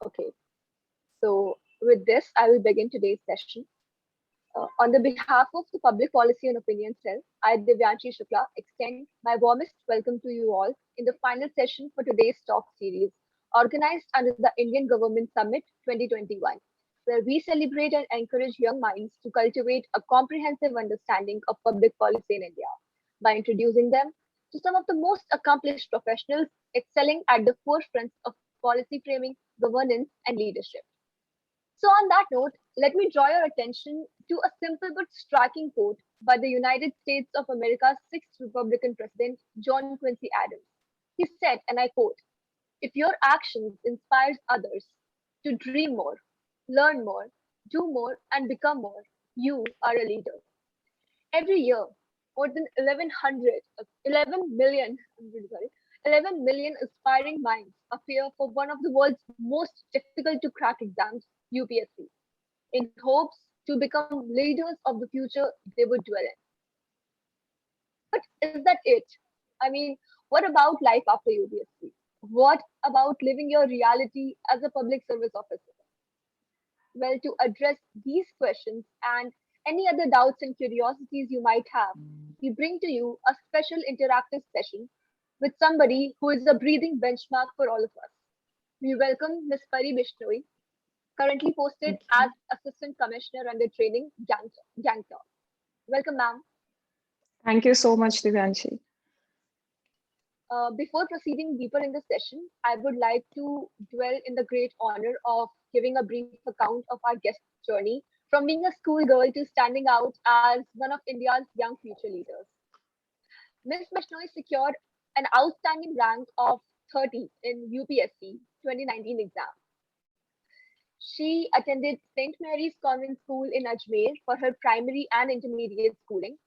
Okay, so with this, I will begin today's session. On the behalf of the Public Policy and Opinion Cell, I, Divyanshi Shukla, extend my warmest welcome to you all in the final session for today's talk series, organized under the Indian Government Summit 2021, where we celebrate and encourage young minds to cultivate a comprehensive understanding of public policy in India by introducing them to some of the most accomplished professionals excelling at the forefronts of policy framing, governance, and leadership. So, on that note, let me draw your attention to a simple but striking quote by the United States of America's sixth Republican president, John Quincy Adams. He said, and I quote, "If your actions inspires others to dream more, learn more, do more, and become more, you are a leader." Every year, more than 11 million, I'm really sorry, 11 million aspiring minds appear for one of the world's most difficult to crack exams, UPSC, in hopes to become leaders of the future they would dwell in. But is that it? I mean, what about life after UPSC? What about living your reality as a public service officer? Well, to address these questions and any other doubts and curiosities you might have, we bring to you a special interactive session with somebody who is a breathing benchmark for all of us. We welcome Ms. Pari Bishnoi, currently posted as Okay. Assistant Commissioner under Training, Gangtok. Welcome, ma'am. Thank you so much, Divyanshi. Before proceeding deeper in the session, I would like to dwell in the great honor of giving a brief account of our guest's journey from being a schoolgirl to standing out as one of India's young future leaders. Ms. Bishnoi secured an outstanding rank of 30 in UPSC 2019 exam. She attended St. Mary's Convent School in Ajmer for her primary and intermediate schooling.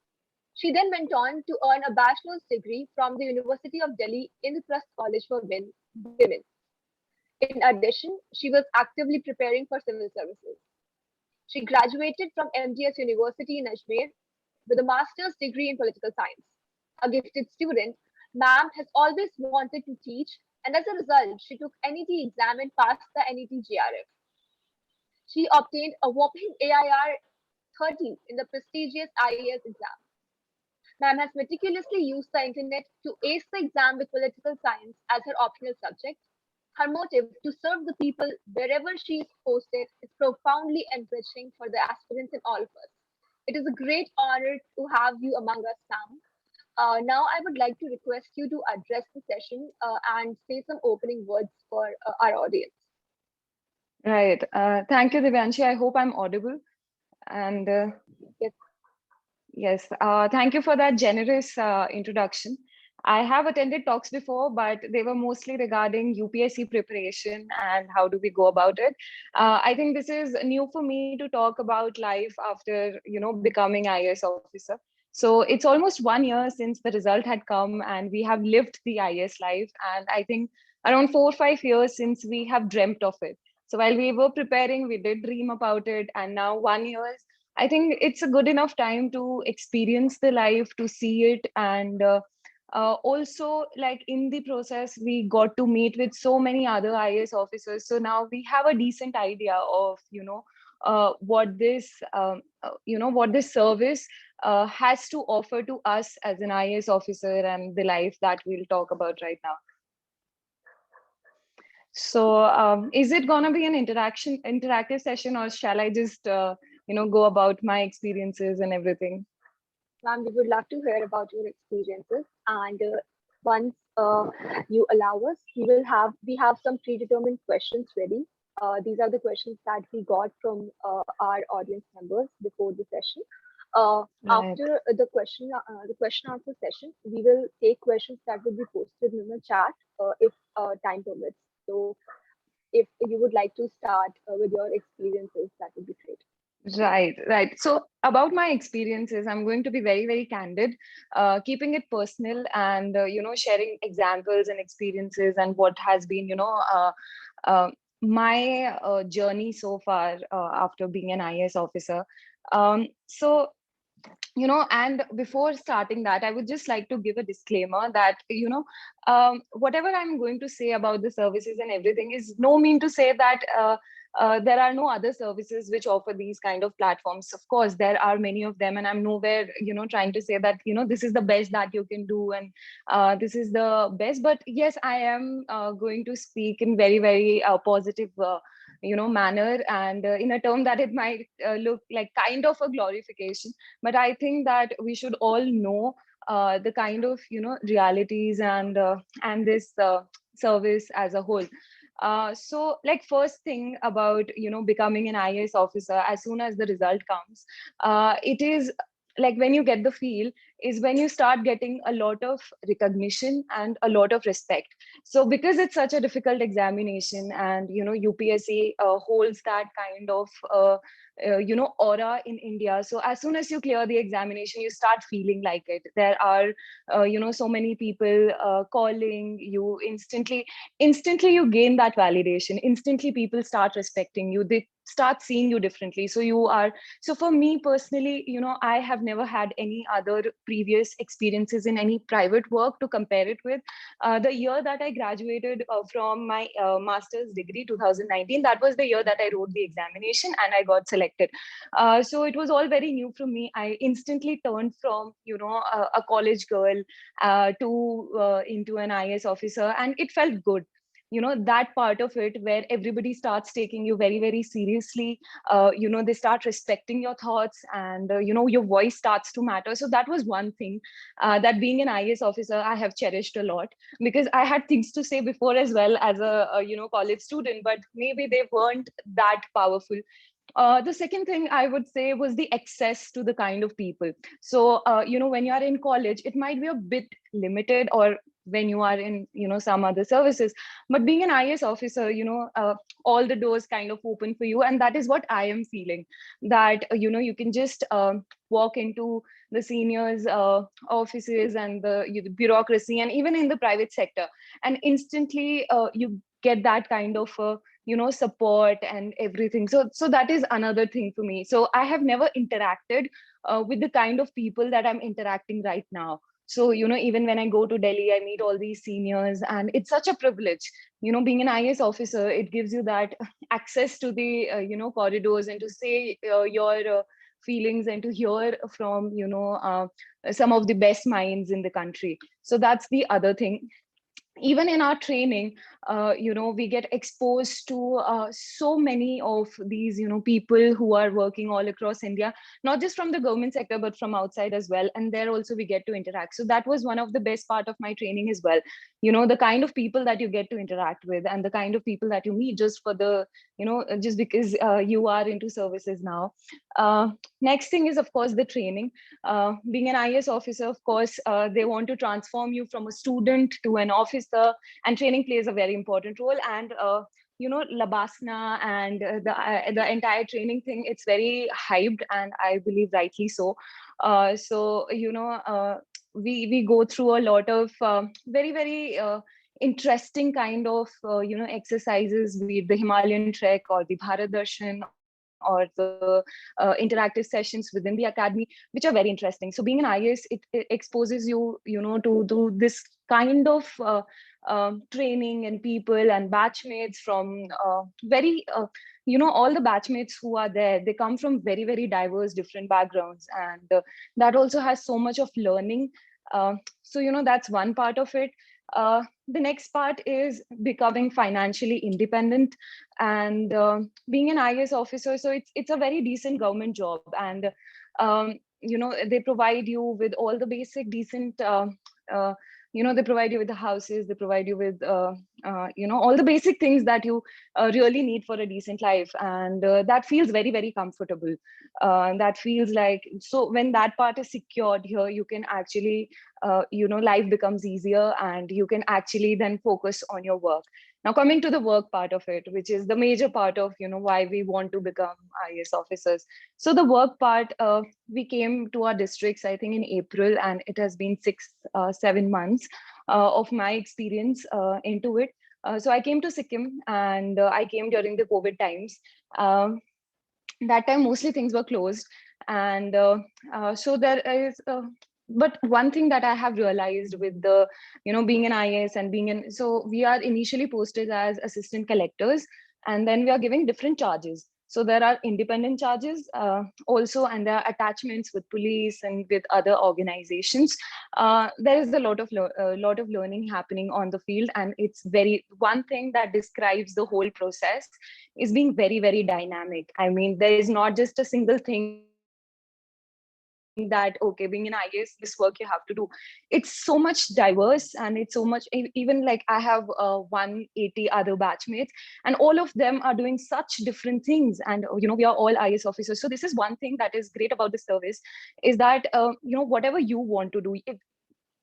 She then went on to earn a bachelor's degree from the University of Delhi Indraprasth College for Women. In addition, she was actively preparing for civil services. She graduated from MGS University in Ajmer with a master's degree in political science. A gifted student, Ma'am has always wanted to teach, and as a result, she took NET exam and passed the NET GRF. She obtained a whopping AIR 30 in the prestigious IAS exam. Ma'am has meticulously used the internet to ace the exam with political science as her optional subject. Her motive to serve the people wherever she is posted is profoundly enriching for the aspirants in all of us. It is a great honor to have you among us, Ma'am. Now, I would like to request you to address the session and say some opening words for our audience. Right. Thank you, Divyanshi. I hope I'm audible. And Yes, yes, thank you for that generous introduction. I have attended talks before, but they were mostly regarding UPSC preparation and how do we go about it. I think this is new for me to talk about life after, becoming IAS officer. So it's almost 1 year since the result had come and we have lived the IAS life. And I think around 4 or 5 years since we have dreamt of it. So while we were preparing, we did dream about it. And now 1 year, I think it's a good enough time to experience the life, to see it, and also, like in the process, we got to meet with so many other IAS officers. So now we have a decent idea of, what this service has to offer to us as an IAS officer and the life that we'll talk about right now. So, is it gonna be an interactive session, or shall I just, go about my experiences and everything? ma'am, we would love to hear about your experiences. And once you allow us, we have some predetermined questions ready. These are the questions that we got from our audience members before the session. Right. After the question answer session, we will take questions that will be posted in the chat if time permits. So, if you would like to start with your experiences, that would be great. Right, right. So about my experiences, I'm going to be very, very candid, keeping it personal and, sharing examples and experiences and what has been, uh, my journey so far after being an IAS officer. So And before starting that, I would just like to give a disclaimer that, whatever I'm going to say about the services and everything is no mean to say that there are no other services which offer these kind of platforms. Of course, there are many of them, and I'm nowhere, trying to say that, this is the best that you can do, and this is the best. But yes, I am going to speak in very, very positive manner, and in a term that it might look like kind of a glorification, but I think that we should all know the kind of realities and this service as a whole. So like first thing about becoming an IAS officer, as soon as the result comes, it is like when you get the feel is when you start getting a lot of recognition and a lot of respect. So because it's such a difficult examination, and UPSC holds that kind of aura in India. So as soon as you clear the examination, you start feeling like it. There are so many people calling you instantly. You gain that validation instantly. People start respecting you. They start seeing you differently. So for me personally, I have never had any other previous experiences in any private work to compare it with. The year that I graduated from my master's degree, 2019, that was the year that I wrote the examination and I got selected. So it was all very new for me. I instantly turned from, a college girl into an IS officer, and it felt good. That part of it where everybody starts taking you very, very seriously. They start respecting your thoughts, and your voice starts to matter. So that was one thing that being an IS officer I have cherished a lot, because I had things to say before as well as a college student, but maybe they weren't that powerful. The second thing I would say was the access to the kind of people. So, when you are in college, it might be a bit limited, or when you are in, some other services. But being an IS officer, all the doors kind of open for you. And that is what I am feeling, that, you can just walk into the seniors' offices and the bureaucracy, and even in the private sector. And instantly you get that kind of support and everything. So that is another thing for me. So I have never interacted with the kind of people that I'm interacting right now. So even when I go to Delhi, I meet all these seniors, and it's such a privilege. Being an IS officer, it gives you that access to the corridors, and to say your feelings, and to hear from some of the best minds in the country. So that's the other thing. Even in our training, we get exposed to so many of these people who are working all across India, not just from the government sector but from outside as well, and there also we get to interact. So that was one of the best part of my training as well. The kind of people that you get to interact with, and the kind of people that you meet just for the just because you are into services now. Next thing is, of course, the training. Being an IS officer, of course, they want to transform you from a student to an officer, and training plays a very important role. And Labasna and the entire training thing, it's very hyped, and I believe rightly so. We go through a lot of very, very interesting kind of exercises, be it the Himalayan trek or the Bharat Darshan or the interactive sessions within the academy, which are very interesting. So being an IS, it exposes you to this kind of training and people and batchmates from very all the batchmates who are there, they come from very, very diverse different backgrounds, and that also has so much of learning. So that's one part of it. The next part is becoming financially independent, and being an IS officer. So it's a very decent government job, and they provide you with all the basic decent. Uh, they provide you with the houses. They provide you with all the basic things that you really need for a decent life, and that feels very, very comfortable. That feels like, so when that part is secured here, you can actually life becomes easier, and you can actually then focus on your work. Now, coming to the work part of it, which is the major part of why we want to become IS officers. So the work part, we came to our districts, I think, in April, and it has been 7 months of my experience into it. So I came to Sikkim, and I came during the COVID times. That time, mostly things were closed, And so there is but one thing that I have realized with the, being an IAS and being in, so we are initially posted as assistant collectors, and then we are giving different charges. So there are independent charges also, and there are attachments with police and with other organizations. There is a lot of learning happening on the field, and it's very, one thing that describes the whole process is being very, very dynamic. I mean, there is not just a single thing that, okay, being an IAS, this work you have to do. It's so much diverse, and it's so much, even like I have 180 other batchmates, and all of them are doing such different things. And, we are all IAS officers. So this is one thing that is great about the service, is that, whatever you want to do,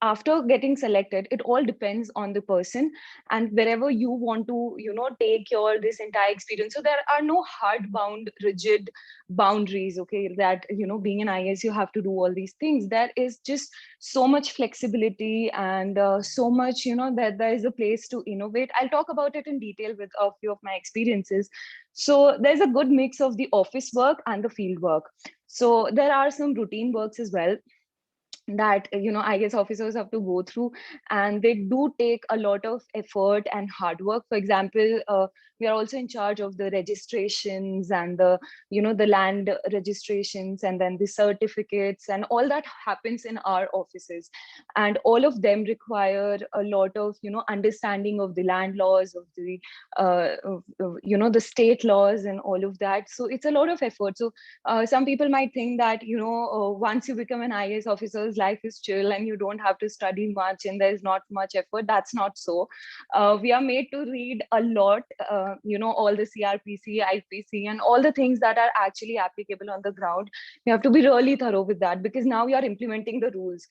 after getting selected, it all depends on the person and wherever you want to, take your this entire experience. So there are no hard bound rigid boundaries, okay, that, being an IS you have to do all these things. There is just so much flexibility, and so much, that there is a place to innovate. I'll talk about it in detail with a few of my experiences. So there's a good mix of the office work and the field work. So there are some routine works as well that, IAS officers have to go through, and they do take a lot of effort and hard work. For example, we are also in charge of the registrations and the, the land registrations, and then the certificates, and all that happens in our offices. And all of them require a lot of, understanding of the land laws, of the the state laws and all of that. So it's a lot of effort. So some people might think that, once you become an IAS officer's life is chill and you don't have to study much and there's not much effort. That's not so. We are made to read a lot, all the CRPC, IPC, and all the things that are actually applicable on the ground. You have to be really thorough with that, because now you are implementing the rules.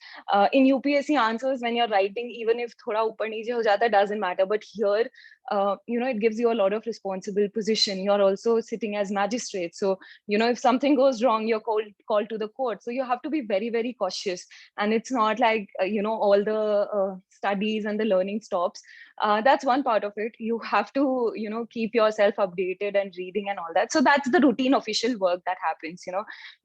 In UPSC answers, when you're writing, even if thoda upar niche ho jata, doesn't matter. But here, it gives you a lot of responsible position. You're also sitting as magistrate. So, if something goes wrong, you're called to the court. So you have to be very, very cautious. And it's not like, all the studies and the learning stops. That's one part of it. You have to, keep yourself updated and reading and all that. So that's the routine official work that happens,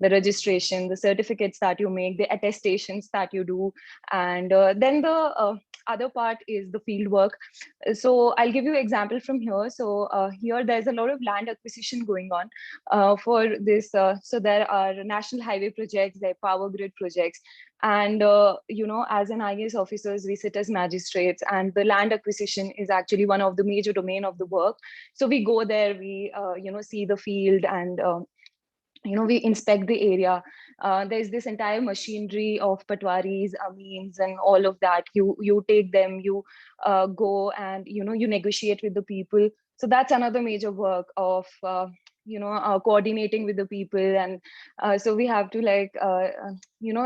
the registration, the certificates that you make, the attestations that you do. And then the other part is the field work. So I'll give you an example from here. So here there's a lot of land acquisition going on for this. So there are national highway projects, there are power grid projects. And, as an IAS officers, we sit as magistrates, and the land acquisition is actually one of the major domain of the work. So we go there, we, see the field, and we inspect the area. There's this entire machinery of patwaris, amines, and all of that. You take them, you go and, you negotiate with the people. So that's another major work of, coordinating with the people. And so we have to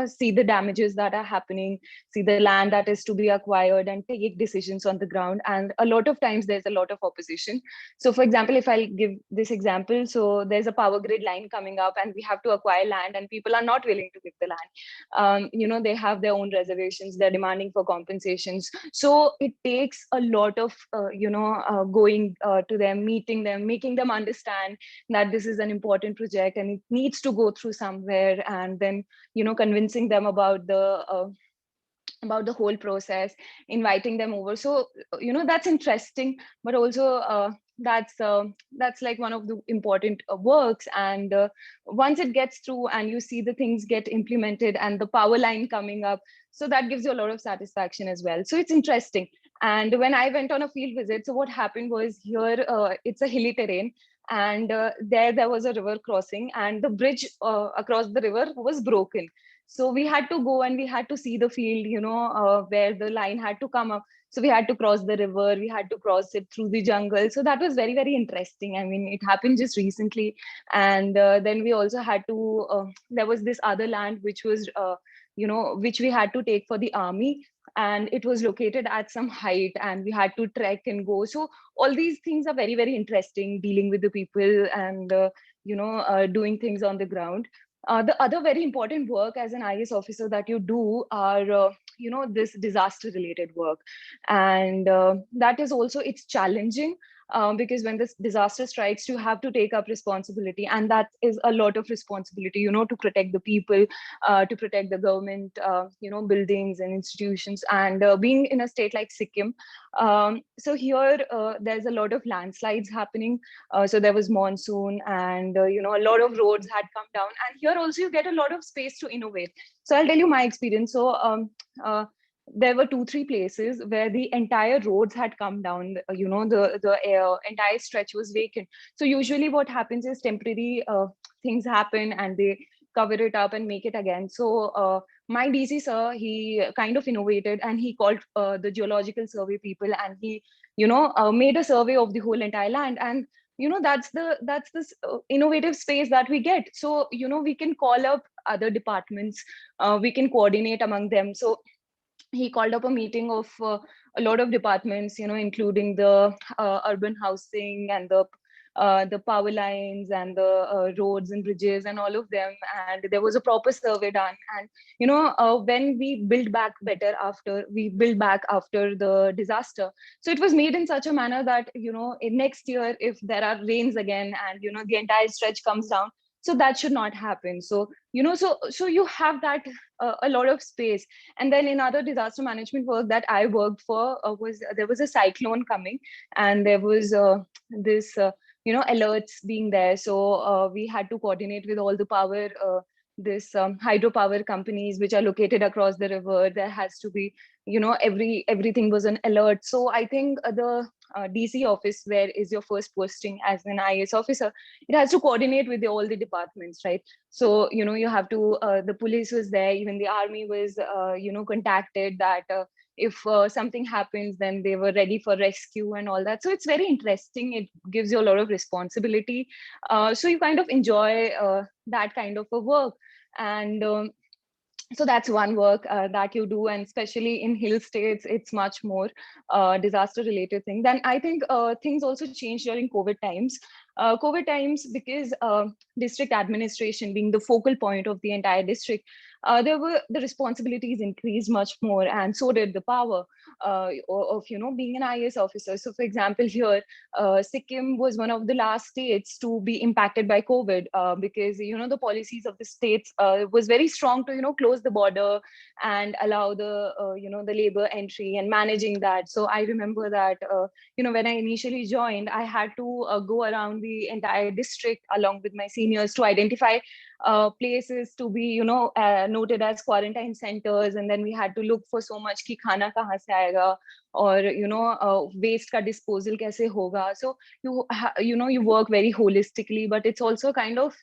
see the damages that are happening, see the land that is to be acquired, and take decisions on the ground. And a lot of times there's a lot of opposition. So for example, if I'll give this example, so there's a power grid line coming up and we have to acquire land, and people are not willing to give the land. They have their own reservations, they're demanding for compensations. So it takes a lot of, going to them, meeting them, making them understand that this is an important project and it needs to go through somewhere, and then, convincing them about the whole process, inviting them over. So, that's interesting, but also that's like one of the important works. And once it gets through and you see the things get implemented and the power line coming up, so that gives you a lot of satisfaction as well. So it's interesting. And when I went on a field visit, so what happened was, here it's a hilly terrain, and there was a river crossing, and the bridge across the river was broken. So we had to go and we had to see the field, where the line had to come up. So we had to cross the river, we had to cross it through the jungle. So that was very, very interesting. I mean, it happened just recently. And then we also had to, there was this other land which was, which we had to take for the army. And it was located at some height, and we had to trek and go. So all these things are very, very interesting, dealing with the people and, doing things on the ground. The other very important work as an IAS officer that you do are, this disaster related work. And that is also, it's challenging. because when this disaster strikes, you have to take up responsibility, and that is a lot of responsibility, to protect the people, to protect the government, buildings and institutions. And being in a state like Sikkim, so here there's a lot of landslides happening. So there was monsoon, and a lot of roads had come down, and here also you get a lot of space to innovate. So I'll tell you my experience. So uh, there were 2 3 places where the entire roads had come down. The entire stretch was vacant. So usually what happens is temporary things happen, and they cover it up and make it again. So my DC sir, he kind of innovated, and he called the geological survey people, and he made a survey of the whole entire land. And that's this innovative space that we get. So we can call up other departments, we can coordinate among them. So he called up a meeting of a lot of departments, including the urban housing, and the power lines, and the roads and bridges and all of them. And there was a proper survey done. And when we build back better, after we build back after the disaster, so it was made in such a manner that in next year, if there are rains again, and the entire stretch comes down, so that should not happen. So so you have that a lot of space. And then in other disaster management work that I worked for, was there was a cyclone coming, and there was this alerts being there. So we had to coordinate with all the power this hydropower companies which are located across the river. There has to be everything was an alert. So I think the DC office, where is your first posting as an IAS officer, it has to coordinate with all the departments, right? So you have to the police was there, even the army was contacted, that if something happens, then they were ready for rescue and all that. So it's very interesting, it gives you a lot of responsibility. So you kind of enjoy that kind of a work. And so that's one work that you do, and especially in hill states, it's much more disaster related thing. Then I think things also changed during COVID times, because district administration being the focal point of the entire district, there were the responsibilities increased much more, and so did the power of being an IAS officer. So for example, here Sikkim was one of the last states to be impacted by COVID, because the policies of the states was very strong to close the border and allow the the labor entry and managing that. So I remember that when I initially joined, I had to go around the entire district along with my seniors to identify places to be noted as quarantine centers. And then we had to look for so much ki khana kahan se aayega, or waste ka disposal kaise hoga. So you work very holistically, but it's also kind of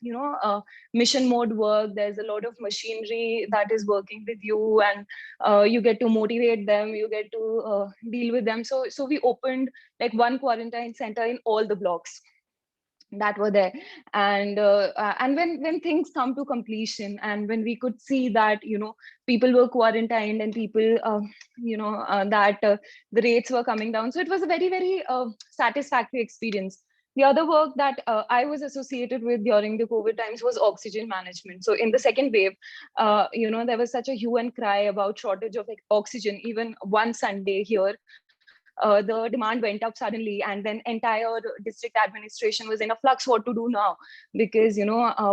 mission mode work. There's a lot of machinery that is working with you, and you get to motivate them, you get to deal with them. So we opened like one quarantine center in all the blocks that were there. And when things come to completion, and when we could see that people were quarantined, and people that the rates were coming down, so it was a very very satisfactory experience. The other work that I was associated with during the COVID times was oxygen management. So in the second wave, there was such a hue and cry about shortage of oxygen. Even one Sunday here, the demand went up suddenly, and then entire district administration was in a flux what to do now, because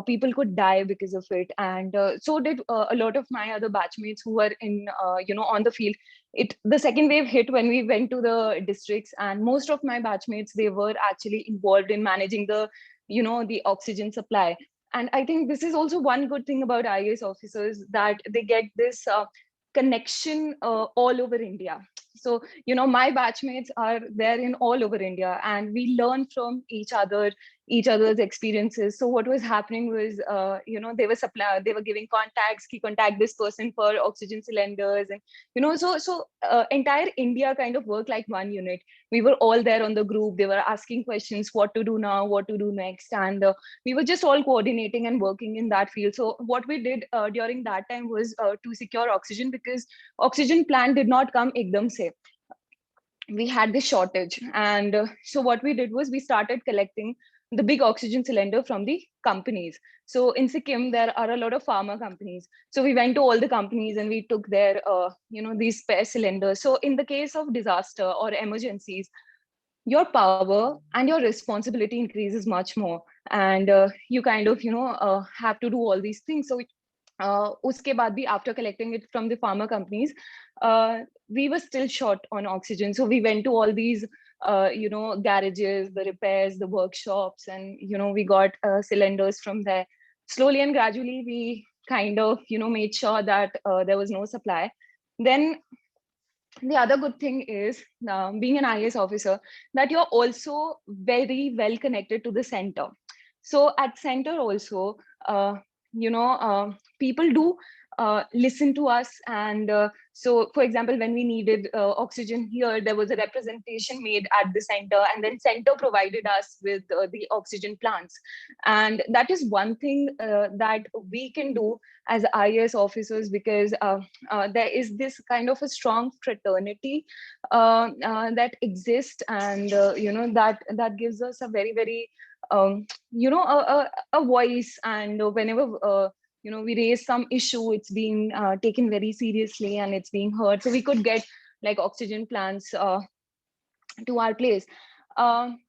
people could die because of it. And so did a lot of my other batchmates who were in on the field. The second wave hit when we went to the districts, and most of my batchmates, they were actually involved in managing the oxygen supply. And I think this is also one good thing about IAS officers, that they get this connection all over India. So my batchmates are there in all over India, and we learn from each other's experiences. So what was happening was they were giving contacts, ki contact this person for oxygen cylinders. And so entire India kind of worked like one unit. We were all there on the group, they were asking questions, what to do now, what to do next. And we were just all coordinating and working in that field. So what we did during that time was to secure oxygen, because oxygen plant did not come ekdam se. We had this shortage. And so what we did was we started collecting the big oxygen cylinder from the companies. So in Sikkim, there are a lot of pharma companies. So we went to all the companies and we took their, these spare cylinders. So in the case of disaster or emergencies, your power and your responsibility increases much more, and you kind of have to do all these things. So uske baad bhi, after collecting it from the pharma companies, uh, we were still short on oxygen. So we went to all these garages, the repairs, the workshops, and we got cylinders from there. Slowly and gradually we kind of made sure that there was no supply. Then the other good thing is, being an IAS officer, that you're also very well connected to the center. So at center also, people do listen to us. And so, for example, when we needed oxygen here, there was a representation made at the center, and then center provided us with the oxygen plants. And that is one thing that we can do as IAS officers, because there is this kind of a strong fraternity that exists, and that gives us a very, very a voice. And whenever we raise some issue, it's being taken very seriously and it's being heard. So we could get like oxygen plants to our place.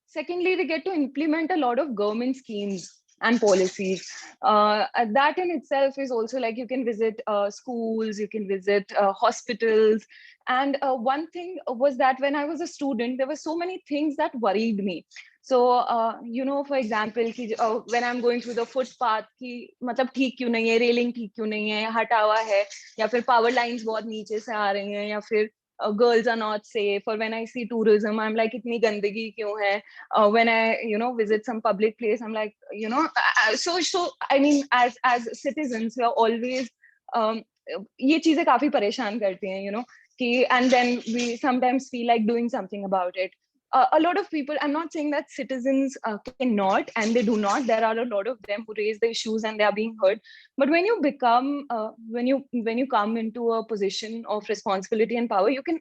Secondly, we get to implement a lot of government schemes and policies. That in itself is also like, you can visit schools, you can visit hospitals. And one thing was that when I was a student, there were so many things that worried me. So, for example, when I'm going through the footpath, कि मतलब ठीक क्यों नहीं है, railing ठीक क्यों नहीं है, हटा हुआ है, या फिर पावर लाइंस बहुत नीचे से आ रही हैं, या फिर girls are not safe. Or when I see tourism, I'm like, itni gandagi kyun hai? When I visit some public place, I'm like, so I mean, as citizens, we are always ये चीजें काफी परेशान करती हैं, कि, and then we sometimes feel like doing something about it. A lot of people, I'm not saying that citizens cannot, and they do not. There are a lot of them who raise the issues and they are being heard. But when you become when you come into a position of responsibility and power, you can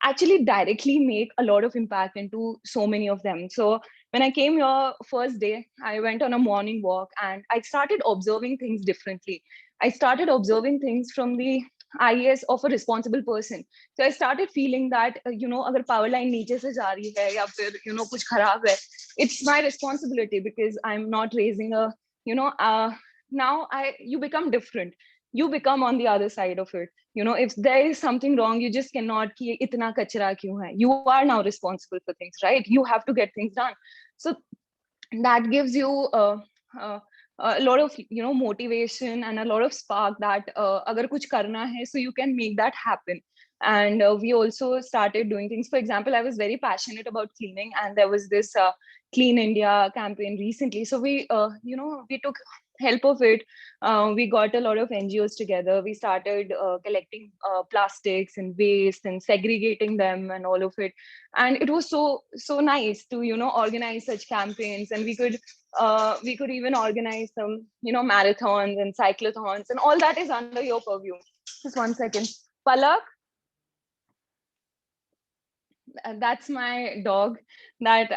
actually directly make a lot of impact into so many of them. So when I came here first day, I went on a morning walk and I started observing things differently. I started observing things from the eyes of a responsible person. So I started feeling that agar power line niche se ja rahi hai, ya fir kuch kharab hai, it's my responsibility, because I'm not raising a now you become different. You become on the other side of it. If there is something wrong, you just cannot ki itna kachra kyun hai. You are now responsible for things, right? You have to get things done. So that gives you a lot of motivation and a lot of spark, that agar kuch karna hai, so you can make that happen. And we also started doing things. For example, I was very passionate about cleaning, and there was this Clean India campaign recently. So we took help of it. We got a lot of NGOs together. We started collecting plastics and waste and segregating them and all of it. And it was so nice to organize such campaigns. And we could even organize some marathons and cyclothons, and all that is under your purview. Just 1 second. Palak, that's my dog. That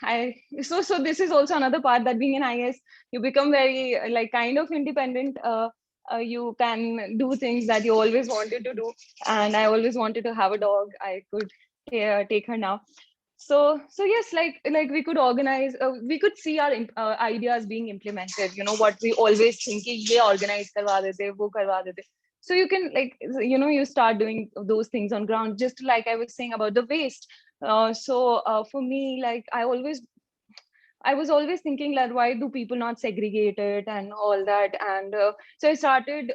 I so this is also another part, that being an IS, you become very like kind of independent. You can do things that you always wanted to do, and I always wanted to have a dog. I could take her now. So yes, like we could organize, we could see our ideas being implemented. What we always think कि ये organize करवा देते, वो करवा देते. So you can you start doing those things on ground, just like I was saying about the waste. For me, like I was always thinking that why do people not segregate it and all that. And so I started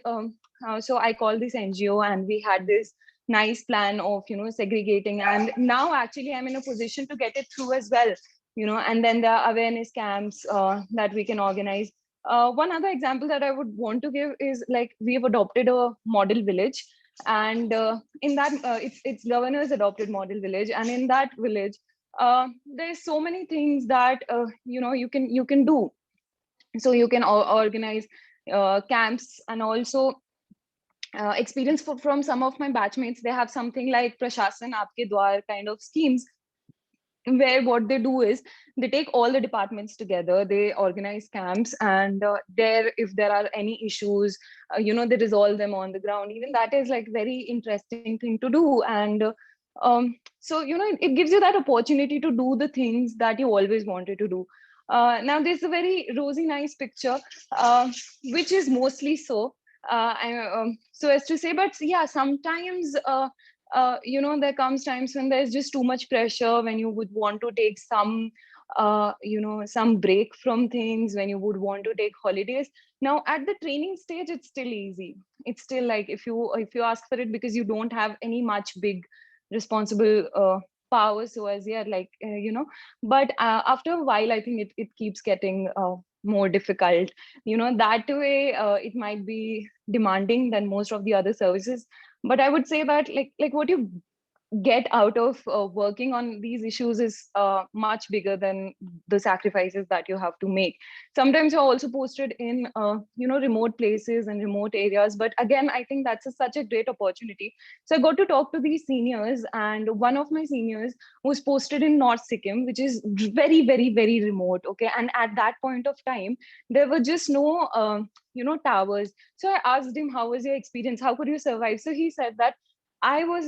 so I called this NGO, and we had this nice plan of segregating. And now actually I'm in a position to get it through as well. And then there are awareness camps that we can organize. One other example that I would want to give is, like, we have adopted a model village. And in that it's Governor's adopted model village. And in that village, there's so many things that you can do. So you can organize camps. And also experience from some of my batchmates, they have something like Prashasan Aapke Dwar kind of schemes, where what they do is they take all the departments together, they organize camps, and if there are any issues, they resolve them on the ground. Even that is like very interesting thing to do. And So it gives you that opportunity to do the things that you always wanted to do. Now there's a very rosy nice picture, which is mostly so, so as to say, but yeah, sometimes there comes times when there's just too much pressure, when you would want to take some break from things, when you would want to take holidays. Now at the training stage, it's still easy. It's still like, if you ask for it, because you don't have any much big responsible powers, so as yeah, like but after a while, I think it keeps getting more difficult. That way, it might be demanding than most of the other services. But I would say that, like what you get out of working on these issues is much bigger than the sacrifices that you have to make. Sometimes you're also posted in remote places and remote areas, but again, I think that's such a great opportunity. So I got to talk to these seniors, and one of my seniors was posted in North Sikkim, which is very, very, very remote. Okay, and at that point of time, there were just no towers. So I asked him, how was your experience, how could you survive? So he said that I was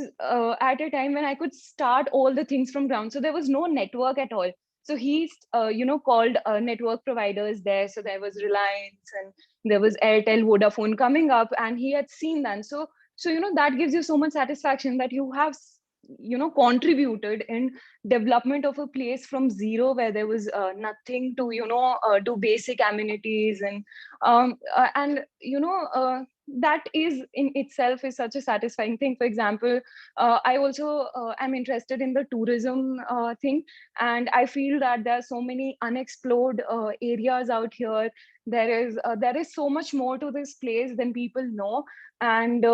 at a time when I could start all the things from ground. So there was no network at all. So he's, called network providers there. So there was Reliance and there was Airtel, Vodafone coming up, and he had seen that. So that gives you so much satisfaction that you have, contributed in development of a place from zero, where there was nothing to, do basic amenities and that is in itself is such a satisfying thing. For example, I also am interested in the tourism thing, and I feel that there are so many unexplored areas out here. There is so much more to this place than people know. And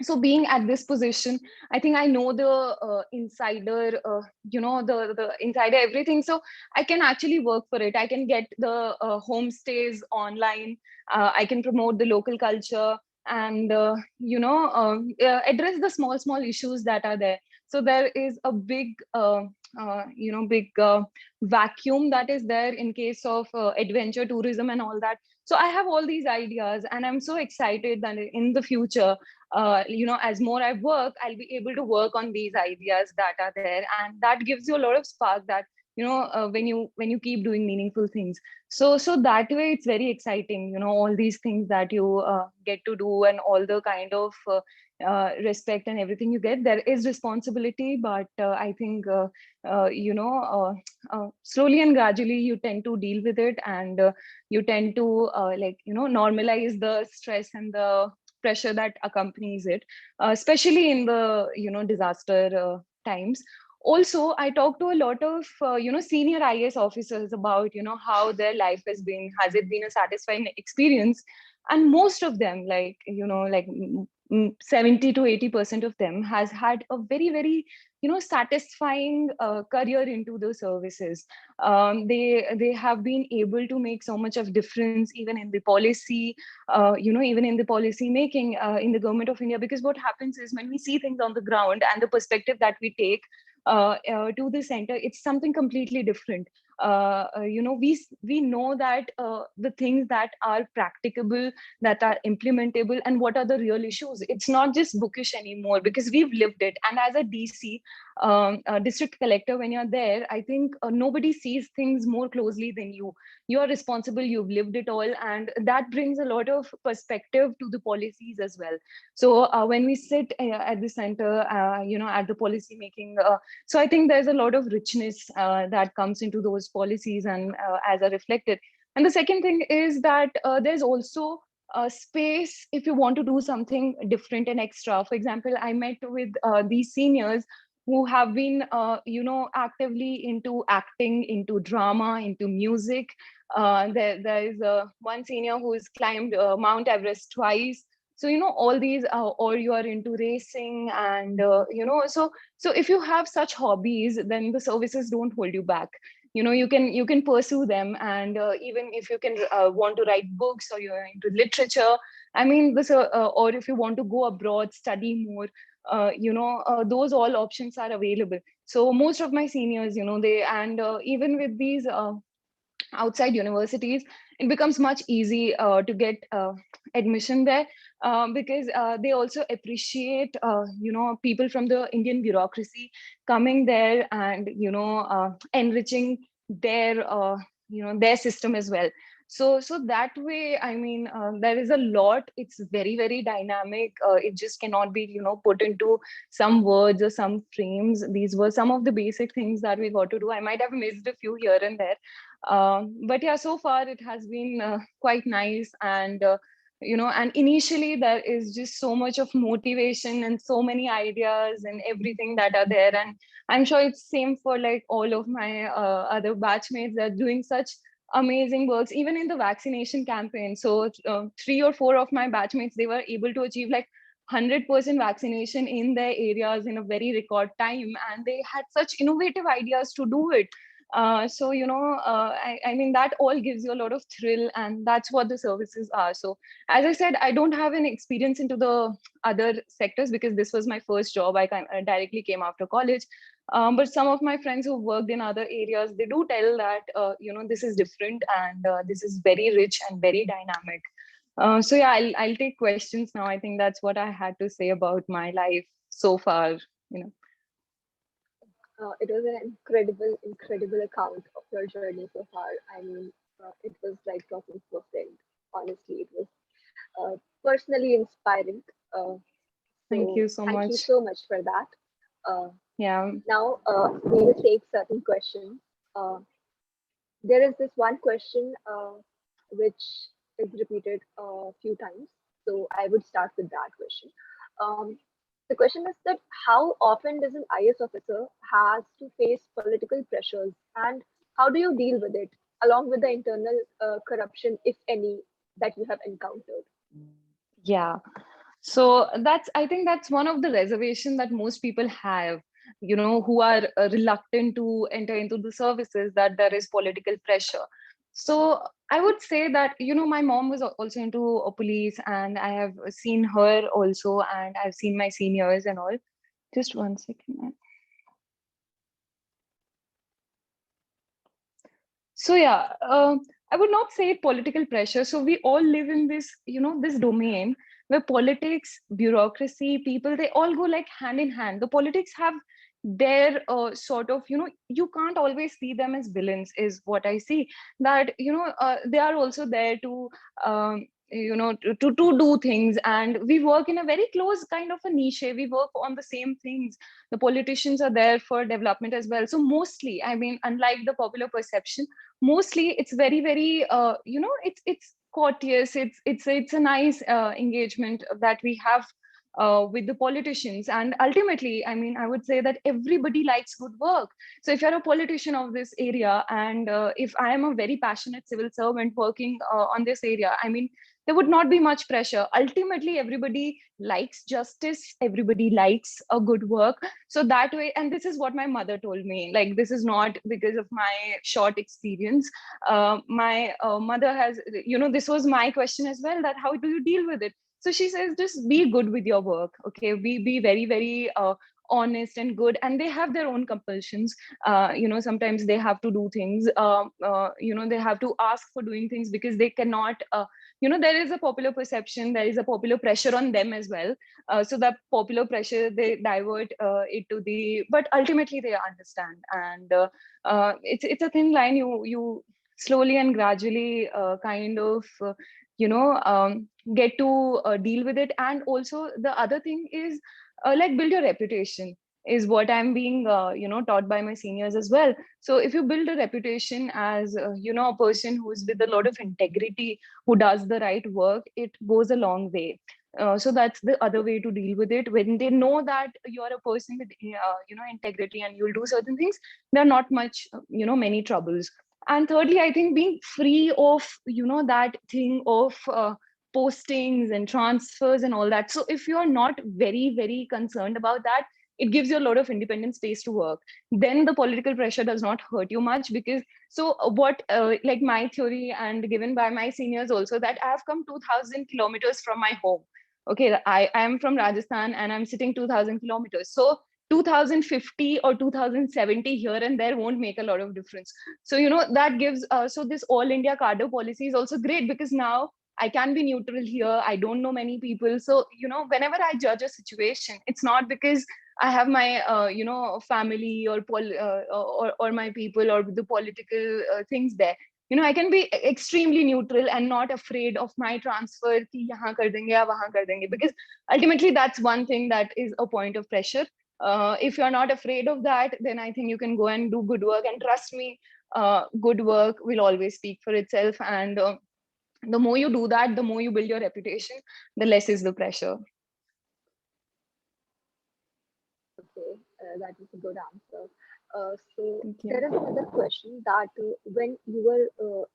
so being at this position, I think I know the insider, the insider everything. So I can actually work for it. I can get the homestays online. I can promote the local culture, and address the small issues that are there. So there is a big vacuum that is there in case of adventure tourism and all that. So I have all these ideas, and I'm so excited that in the future, as more I work, I'll be able to work on these ideas that are there, and that gives you a lot of spark, that when you keep doing meaningful things. So that way, it's very exciting. All these things that you get to do, and all the kind of respect and everything you get. There is responsibility, but I think slowly and gradually you tend to deal with it, and you tend to normalize the stress and the pressure that accompanies it, especially in the disaster times. Also, I talked to a lot of senior IAS officers about how their life has it been a satisfying experience. And most of them, 70 to 80% of them has had a very, very satisfying career into the services. They have been able to make so much of difference, even in the policy, even in the policy making in the government of India. Because what happens is, when we see things on the ground and the perspective that we take to the center, it's something completely different. We know that the things that are practicable, that are implementable, and what are the real issues. It's not just bookish anymore, because we've lived it. And as a DC, district collector, when you're there, I think nobody sees things more closely than you. You're responsible, you've lived it all, and that brings a lot of perspective to the policies as well. So when we sit at the center, at the policy making, so I think there's a lot of richness that comes into those policies, and as are reflected. And the second thing is that there's also space if you want to do something different and extra. For example, I met with these seniors who have been actively into acting, into drama, into music. There is one senior who has climbed Mount Everest twice. So all these or you are into racing, and so if you have such hobbies, then the services don't hold you back. You can pursue them. And even if you can want to write books, or you're into literature, I mean this or if you want to go abroad, study more, those all options are available. So most of my seniors, they, and even with these outside universities, it becomes much easy to get admission there, because they also appreciate people from the Indian bureaucracy coming there and enriching their their system as well. So that way, I mean, there is a lot. It's very, very dynamic. It just cannot be put into some words or some frames. These were some of the basic things that we got to do. I might have missed a few here and there, but yeah, so far it has been quite nice. And and initially there is just so much of motivation and so many ideas and everything that are there. And I'm sure it's same for like all of my other batchmates that are doing such amazing works, even in the vaccination campaign. So 3 or 4 of my batchmates, they were able to achieve like 100% vaccination in their areas in a very record time, and they had such innovative ideas to do it. I mean, that all gives you a lot of thrill, and that's what the services are. So as I said, I don't have any experience into the other sectors because this was my first job. I directly came after college. But some of my friends who worked in other areas, they do tell that this is different, and this is very rich and very dynamic. So yeah, I'll take questions now. I think that's what I had to say about my life so far. It was an incredible account of your journey so far. I mean, it was like talking to a friend. Honestly, it was personally inspiring. Thank So you so thank you much. so much for that. Uh, Yeah. Now we will take certain questions. Uh, there is this one question which is repeated a few times. So I would start with that question. Um, the question is that how often does an IS officer has to face political pressures, and how do you deal with it, along with the internal corruption, if any, that you have encountered? Yeah. So I think that's one of the reservation that most people have, who are reluctant to enter into the services, that there is political pressure. So I would say that, my mom was also into police, and I have seen her also, and I've seen my seniors and all. Just one second. So yeah, I would not say political pressure. So we all live in this, this domain where politics, bureaucracy, people, they all go like hand in hand. The politics have their sort of, you can't always see them as villains, is what I see. That they are also there to to do things, and we work in a very close kind of a niche. We work on the same things. The politicians are there for development as well. So mostly, I mean, unlike the popular perception, mostly it's very, very it's courteous. It's a nice engagement that we have with the politicians. And ultimately, I mean, I would say that everybody likes good work. So if you're a politician of this area, and if I am a very passionate civil servant working on this area, I mean, there would not be much pressure. Ultimately, everybody likes justice, everybody likes a good work. So that way, and this is what my mother told me, like, this is not because of my short experience. My mother has, this was my question as well, that how do you deal with it? So she says, just be good with your work. Okay, be very, very honest and good. And they have their own compulsions. Sometimes they have to do things, they have to ask for doing things because they cannot there is a popular perception, there is a popular pressure on them as well. So that popular pressure, they divert it to the, but ultimately they understand. And it's a thin line. You slowly and gradually kind of get to deal with it. And also the other thing is, like, build your reputation, is what I'm being taught by my seniors as well. So if you build a reputation as a person who is with a lot of integrity, who does the right work, it goes a long way. So that's the other way to deal with it. When they know that you're a person with integrity, and you'll do certain things, there are not much many troubles. And thirdly, I think being free of that thing of postings and transfers and all that. So if you're not very, very concerned about that, it gives you a lot of independent space to work. Then the political pressure does not hurt you much, because what like my theory, and given by my seniors also, that I have come 2000 kilometers from my home. Okay, I am from Rajasthan, and I'm sitting 2000 kilometers. So 2050 or 2070 here and there won't make a lot of difference. So, that gives, so this all India cadre policy is also great, because now I can be neutral here. I don't know many people. So, whenever I judge a situation, it's not because I have my, family or, or my people or the political things there. I can be extremely neutral and not afraid of my transfer ki yahan kar denge ya wahan kar denge, because ultimately that's one thing that is a point of pressure. If you're not afraid of that, then I think you can go and do good work. And trust me, good work will always speak for itself. And the more you do that, the more you build your reputation, the less is the pressure. Okay, that is a good answer. So there is another question that when you were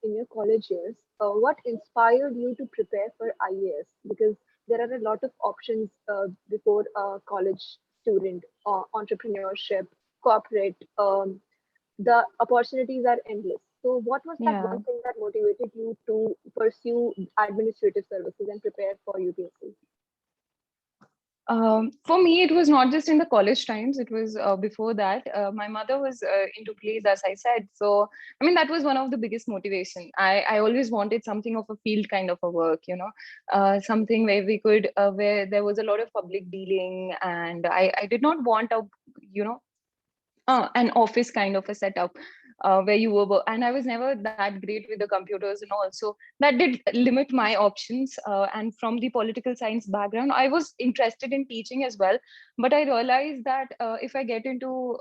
in your college years, what inspired you to prepare for IAS? Because there are a lot of options before a college student, entrepreneurship, corporate, the opportunities are endless. So what was that one thing that motivated you to pursue administrative services and prepare for UPSC? For me, it was not just in the college times. It was before that. My mother was into plays, as I said. So, I mean, that was one of the biggest motivation. I always wanted something of a field kind of a work, something where we could, where there was a lot of public dealing. And I did not want a, an office kind of a setup where you were, and I was never that great with the computers and all. So that did limit my options. And from the political science background, I was interested in teaching as well. But I realized that if I get into,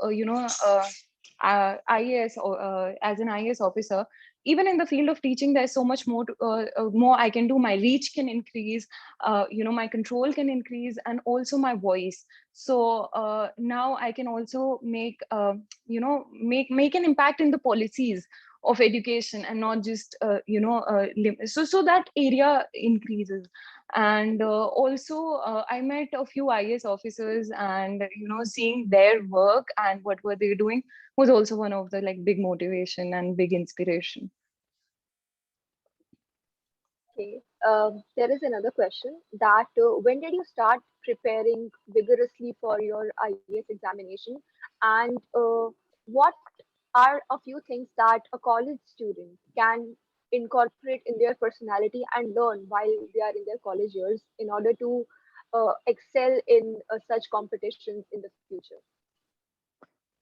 IAS or as an IAS officer, even in the field of teaching, there's so much more more I can do. My reach can increase, my control can increase, and also my voice. So now I can also make make an impact in the policies of education, and not just so that area increases. And also I met a few IAS officers, and seeing their work and what were they doing was also one of the like big motivation and big inspiration. Okay, there is another question that when did you start preparing vigorously for your IAS examination, and what are a few things that a college student can incorporate in their personality and learn while they are in their college years in order to excel in such competitions in the future?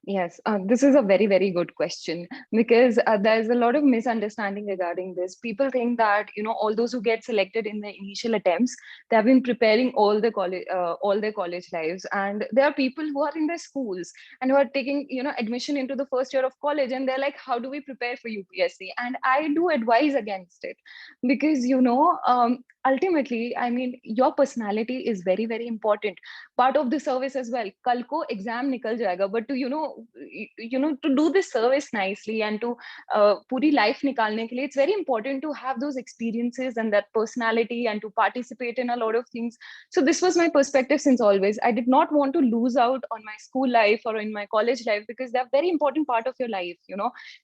Yes, this is a very, very good question, because there's a lot of misunderstanding regarding this. People think that, all those who get selected in the initial attempts, they have been preparing all their college lives. And there are people who are in their schools and who are taking, admission into the first year of college, and they're like, how do we prepare for UPSC? And I do advise against it, because, ultimately, I mean, your personality is very, very important, part of the service as well. Kal ko exam nikal jayega, but to to do this service nicely and to puri life nikalne ke liye, it's very important to have those experiences and that personality and to participate in a lot of things. So this was my perspective since always. I did not want to lose out on my school life or in my college life, because they're very important part of your life,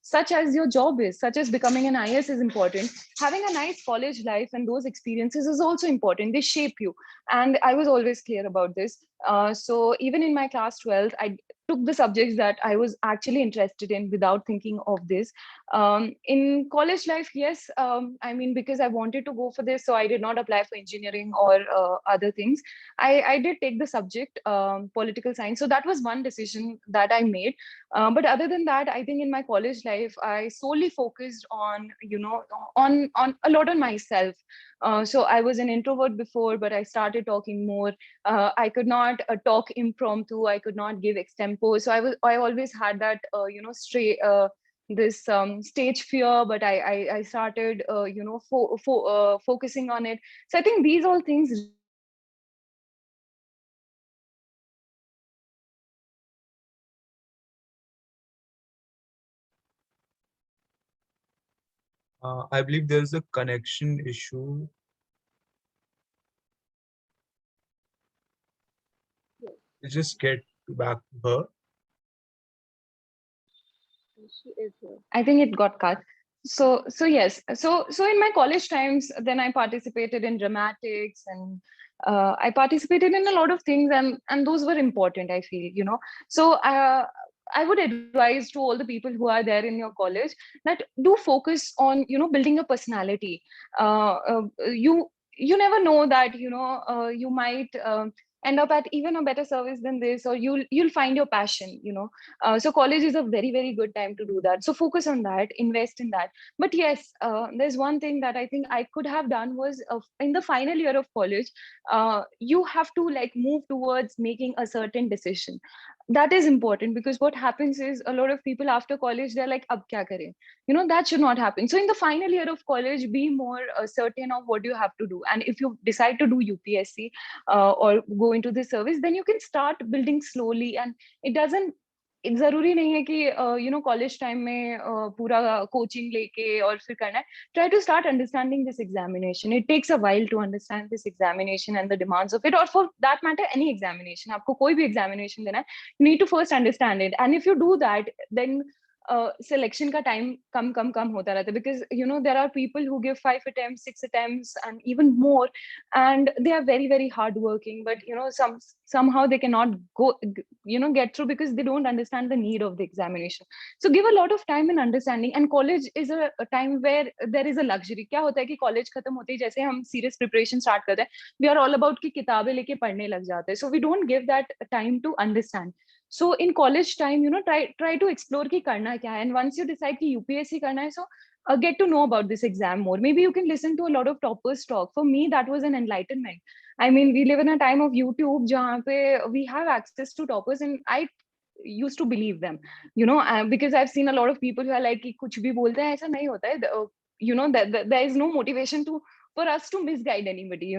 such as your job is, such as becoming an IAS is important. Having a nice college life and those experiences is also important. They shape you. And I was always clear about this. So even in my class 12th, I took the subjects that I was actually interested in without thinking of this. In college life, yes, I mean, because I wanted to go for this, so I did not apply for engineering or other things. I did take the subject, political science. So that was one decision that I made. But other than that, I think in my college life, I solely focused on, on a lot on myself. So I was an introvert before, but I started talking more. I could not talk impromptu. I could not give extempo. So I always had that, straight, this stage fear, but I started, focusing on it. So I think these all things. I believe there's a connection issue. Yes, Just get back to her. she is here. I think it got cut. So yes. So in my college times, then I participated in dramatics and I participated in a lot of things, and those were important, I feel, So I would advise to all the people who are there in your college that do focus on, building a personality. You never know that, you might end up at even a better service than this, or you'll find your passion, so college is a very, very good time to do that. So focus on that, invest in that. But yes, there's one thing that I think I could have done was, in the final year of college, you have to like move towards making a certain decision. That is important, because what happens is a lot of people after college, they're like, ab kya kare? That should not happen. So in the final year of college, be more certain of what you have to do. And if you decide to do UPSC or go into the service, then you can start building slowly. And it doesn't, जरूरी नहीं है कि college time में पूरा coaching लेके और फिर करना है. Try to start understanding this examination. It takes a while to understand this examination and the demands of it, or for that matter any examination. आपको कोई भी examination देना है, you need to first understand it. And if you do that, then selection का time कम होता रहता है, because there are people who give 5 attempts, 6 attempts, and even more, and they are very, very hardworking, but somehow they cannot go get through, because they don't understand the need of the examination. So give a lot of time in understanding. And college is a time where there is a luxury. क्या होता है कि college खत्म होते ही जैसे हम serious preparation start करते हैं, we are all about कि किताबें लेके पढ़ने लग जाते हैं. So we don't give that time to understand. So in college time, try to explore कि करना क्या है. And once you decide कि UPSC करना है, so get to know about this exam more. Maybe you can listen to a lot of toppers talk. For me, that was an enlightenment. I mean, we live in a time of YouTube जहाँ पे we have access to toppers, and I used to believe them, because I've seen a lot of people who are like कि कुछ भी बोलते हैं, ऐसा नहीं होता है. That there is no motivation to for us to misguide anybody.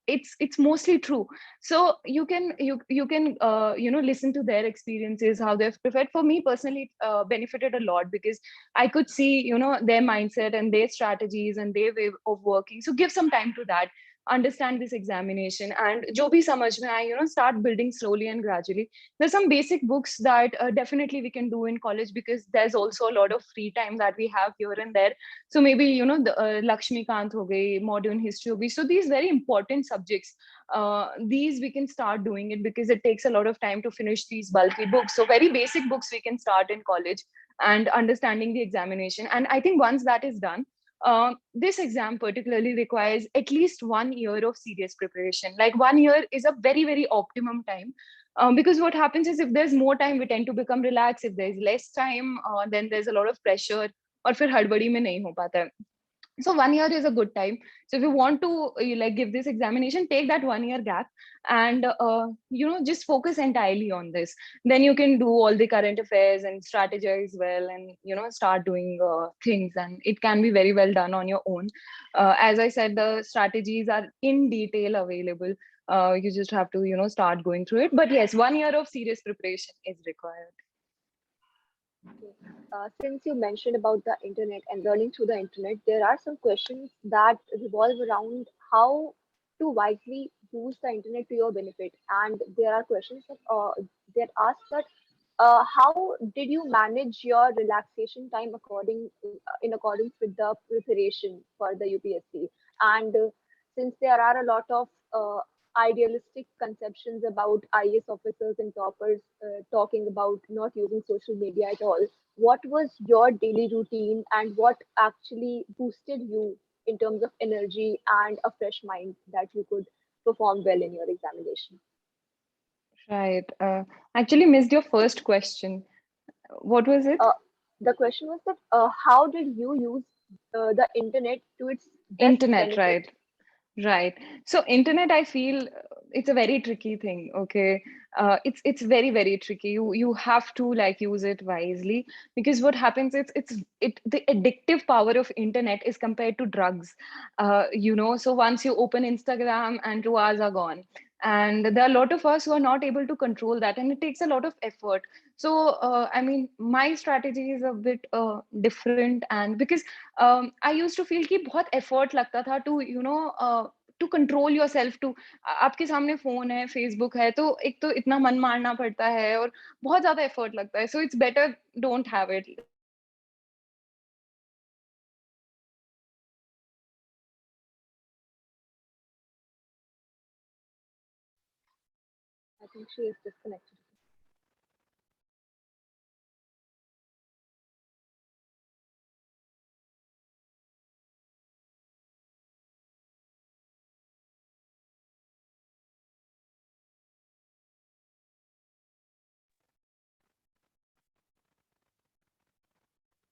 It's mostly true. So you can listen to their experiences, how they've prepared. For me personally, it benefited a lot, because I could see their mindset and their strategies and their way of working. So give some time to that, understand this examination, and jo bhi samajh mein aaye, start building slowly and gradually. There's some basic books that definitely we can do in college, because there's also a lot of free time that we have here and there. So maybe the Lakshmi Kant ho gayi, modern history ho gayi. So these very important subjects, these we can start doing it, because it takes a lot of time to finish these bulky books. So very basic books we can start in college, and understanding the examination. And I think once that is done, this exam particularly requires at least 1 year of serious preparation. Like 1 year is a very, very optimum time. Because what happens is, if there's more time, we tend to become relaxed. If there's less time, then there's a lot of pressure, और फिर हड़बड़ी में नहीं हो पाता है. So 1 year is a good time. So if you want to give this examination, take that 1 year gap, and just focus entirely on this. Then you can do all the current affairs and strategize well, and start doing things, and it can be very well done on your own. As I said, the strategies are in detail available. You just have to start going through it. But yes, 1 year of serious preparation is required. Okay. Since you mentioned about the internet and learning through the internet, there are some questions that revolve around how to wisely use the internet to your benefit. And there are questions that ask that how did you manage your relaxation time in accordance with the preparation for the UPSC? And since there are a lot of idealistic conceptions about IAS officers and toppers talking about not using social media at all, what was your daily routine and what actually boosted you in terms of energy and a fresh mind that you could perform well in your examination? Right. Actually missed your first question. What was it? The question was that how did you use the internet to its best Internet, benefit? right. So internet, I feel it's a very tricky thing. Okay, it's very, very tricky. You have to use it wisely, because what happens is the addictive power of internet is compared to drugs. So once you open Instagram, and 2 hours are gone. And there are a lot of us who are not able to control that, and it takes a lot of effort. So I mean, my strategy is a bit different, and because I used to feel कि बहुत effort लगता था to control yourself, to आपके सामने phone है, Facebook है, तो एक तो इतना मन मारना पड़ता है और बहुत ज्यादा effort लगता है. So it's better don't have it. think she is disconnected.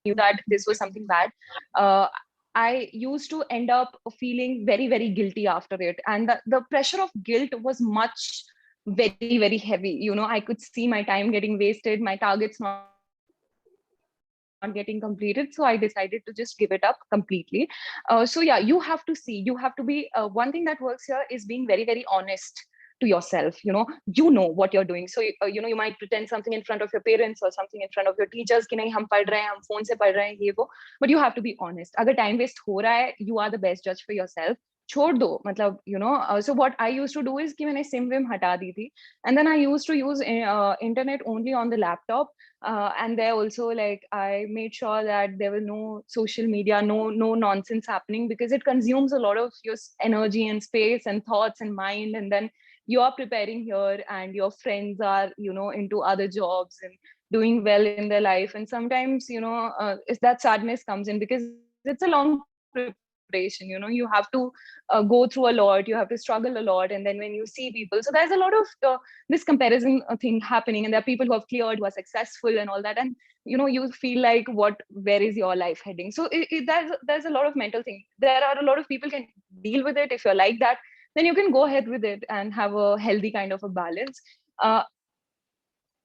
Knew that this was something bad, uh, I used to end up feeling very, very guilty after it. And the pressure of guilt was much very, very heavy. I could see my time getting wasted, my targets not getting completed. So I decided to just give it up completely. So yeah, you have to see, you have to be one thing that works here is being very, very honest to yourself. You know what you're doing. So you might pretend something in front of your parents or something in front of your teachers कि नहीं हम पढ़ रहे हैं, हम phone से पढ़ रहे हैं ये वो. But you have to be honest. अगर time waste हो रहा है, you are the best judge for yourself. छोड़ दो, मतलब so what I used to do is कि मैंने सिम विम हटा दी थी. And then I used to use internet only on the laptop. And there also, like, I made sure that there were no social media, no nonsense happening, because it consumes a lot of your energy and space and thoughts and mind. And then you are preparing here and your friends are into other jobs and doing well in their life. And sometimes is that sadness comes in, because it's a long preparation. You have to go through a lot, you have to struggle a lot. And then when you see people, so there's a lot of this comparison thing happening. And there are people who have cleared, who are successful and all that. And you feel like, where is your life heading? So there's a lot of mental thing. There are a lot of people can deal with it. If you're like that, then you can go ahead with it and have a healthy kind of a balance. uh,